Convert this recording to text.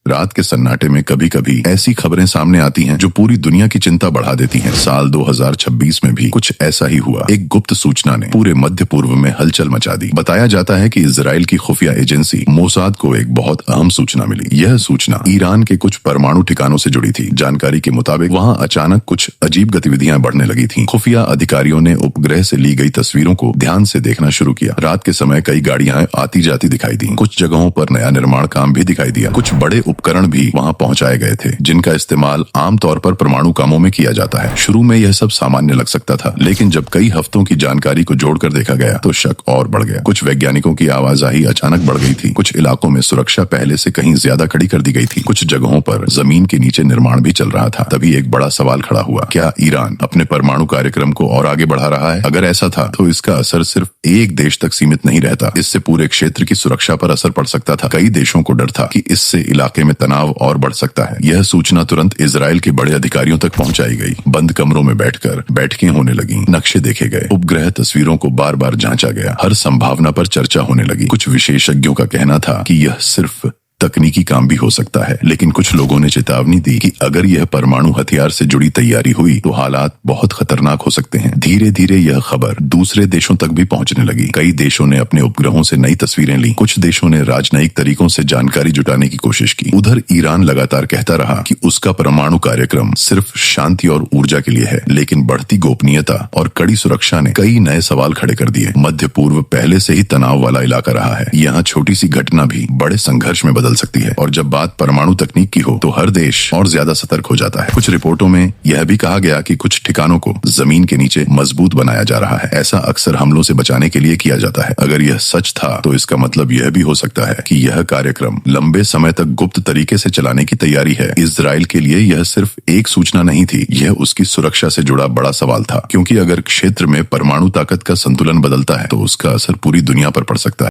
रात के सन्नाटे में कभी कभी ऐसी खबरें सामने आती हैं जो पूरी दुनिया की चिंता बढ़ा देती हैं। साल 2026 में भी कुछ ऐसा ही हुआ। एक गुप्त सूचना ने पूरे मध्य पूर्व में हलचल मचा दी। बताया जाता है कि इजराइल की खुफिया एजेंसी मोसाद को एक बहुत अहम सूचना मिली। यह सूचना ईरान के कुछ परमाणु ठिकानों से जुड़ी थी। जानकारी के मुताबिक वहाँ अचानक कुछ अजीब गतिविधियां बढ़ने लगी थी। खुफिया अधिकारियों ने उपग्रह से ली गई तस्वीरों को ध्यान से देखना शुरू किया। रात के समय कई गाड़ियां आती जाती दिखाई दी। कुछ जगहों पर नया निर्माण काम भी दिखाई दिया। कुछ बड़े उपकरण भी वहां पहुंचाए गए थे जिनका इस्तेमाल आमतौर पर परमाणु कामों में किया जाता है। शुरू में यह सब सामान्य लग सकता था, लेकिन जब कई हफ्तों की जानकारी को जोड़कर देखा गया तो शक और बढ़ गया। कुछ वैज्ञानिकों की आवाजाही अचानक बढ़ गई थी। कुछ इलाकों में सुरक्षा पहले से कहीं ज्यादा खड़ी कर दी गई थी। कुछ जगहों पर जमीन के नीचे निर्माण भी चल रहा था। तभी एक बड़ा सवाल खड़ा हुआ, क्या ईरान अपने परमाणु कार्यक्रम को और आगे बढ़ा रहा है? अगर ऐसा था तो इसका असर सिर्फ एक देश तक सीमित नहीं रहता, इससे पूरे क्षेत्र की सुरक्षा पर असर पड़ सकता था। कई देशों को डर था कि इससे इलाके में तनाव और बढ़ सकता है। यह सूचना तुरंत इजराइल के बड़े अधिकारियों तक पहुंचाई गई। बंद कमरों में बैठकर बैठकें होने लगी, नक्शे देखे गए, उपग्रह तस्वीरों को बार बार जांचा गया। हर संभावना पर चर्चा होने लगी। कुछ विशेषज्ञों का कहना था कि यह सिर्फ तकनीकी काम भी हो सकता है, लेकिन कुछ लोगों ने चेतावनी दी कि अगर यह परमाणु हथियार से जुड़ी तैयारी हुई तो हालात बहुत खतरनाक हो सकते हैं। धीरे धीरे यह खबर दूसरे देशों तक भी पहुंचने लगी। कई देशों ने अपने उपग्रहों से नई तस्वीरें ली। कुछ देशों ने राजनयिक तरीकों से जानकारी जुटाने की कोशिश की। उधर ईरान लगातार कहता रहा कि उसका परमाणु कार्यक्रम सिर्फ शांति और ऊर्जा के लिए है, लेकिन बढ़ती गोपनीयता और कड़ी सुरक्षा ने कई नए सवाल खड़े कर दिए। मध्य पूर्व पहले से ही तनाव वाला इलाका रहा है। यहाँ छोटी सी घटना भी बड़े संघर्ष में बदल सकती है, और जब बात परमाणु तकनीक की हो तो हर देश और ज्यादा सतर्क हो जाता है। कुछ रिपोर्टों में यह भी कहा गया कि कुछ ठिकानों को जमीन के नीचे मजबूत बनाया जा रहा है। ऐसा अक्सर हमलों से बचाने के लिए किया जाता है। अगर यह सच था तो इसका मतलब यह भी हो सकता है कि यह कार्यक्रम लंबे समय तक गुप्त तरीके से चलाने की तैयारी है। इजराइल के लिए यह सिर्फ एक सूचना नहीं थी, यह उसकी सुरक्षा से जुड़ा बड़ा सवाल था, क्योंकि अगर क्षेत्र में परमाणु ताकत का संतुलन बदलता है तो उसका असर पूरी दुनिया पर पड़ सकता है।